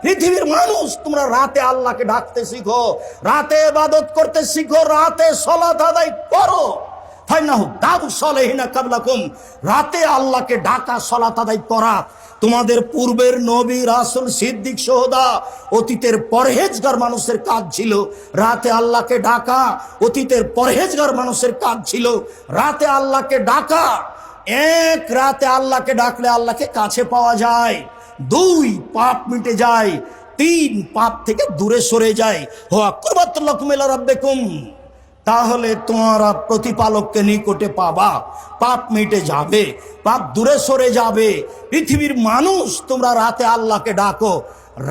পৃথিবীর মানুষ, তোমরা রাতে আল্লাহকে ডাকতে শিখো, রাতে ইবাদত করতে শিখো, রাতে সালাত আদায় করো। রাতে আল্লাহকে ডাকা, সালাত আদায় করা তোমাদের পূর্বের নবী, রাসূল, সিদ্দিক, শুহাদা, অতীতের পরহেজগার মানুষের কাজ ছিল। রাতে আল্লাহকে ডাকা অতীতের পরহেজগার মানুষের কাজ ছিল। রাতে আল্লাহকে ডাকা, এক রাতে আল্লাহকে ডাকলে আল্লাহকে কাছে পাওয়া যায়, 2 পাপ মিটে যায়, 3 পাপ থেকে দূরে সরে যায়। হুয়া কুরবাতুল লাকুম ইলা রাব্বিকুম, তাহলে তোমরা প্রতিপালককে নিকটে পাবা, পাপ মিটে যাবে, পাপ দূরে সরে যাবে। পৃথিবীর মানুষ, তোমরা রাতে আল্লাহকে ডাকো,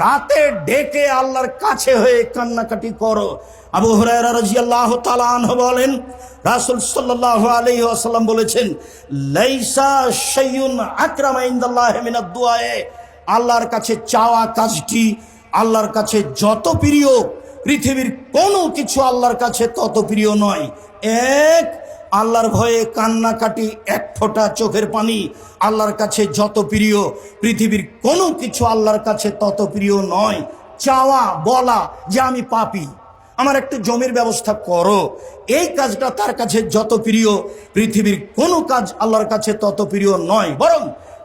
রাতে ডেকে আল্লাহর কাছে হয়ে কান্নাকাটি করো। আবু হুরায়রা রাদিয়াল্লাহু তাআলা আনহু বলেন, রাসূল সাল্লাল্লাহু আলাইহি ওয়াসাল্লাম বলেছেন, লাইসা শাইউন আকরামা ইনদাল্লাহি মিনাদ দুআয়ে, আল্লাহর কাছে চাওয়া কাজটি আল্লাহর কাছে যত প্রিয়, পৃথিবীর কোনো কিছু আল্লাহর কাছে তত প্রিয় নয়। এক, আল্লাহর ভয়ে কান্নাকাটি, 1 ফোঁটা চোখের পানি আল্লাহর কাছে যত প্রিয়, পৃথিবীর কোনো কিছু আল্লাহর কাছে তত প্রিয় নয়। চাওয়া, বলা যে আমি পাপী, আমার একটু জমির ব্যবস্থা করো, এই কাজটা তার কাছে যত প্রিয়, পৃথিবীর কোনো কাজ আল্লাহর কাছে তত প্রিয় নয়। বরং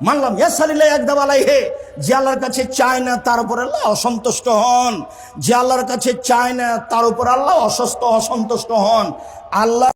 মানলাম ইয়াসালিল্লাহ একদাব আলাইহে, যে আল্লাহর কাছে চায় না তার উপর আল্লাহ অসন্তুষ্ট হন, যে আল্লাহর কাছে চায় না তার উপর আল্লাহ অসন্তুষ্ট হন। আল্লাহ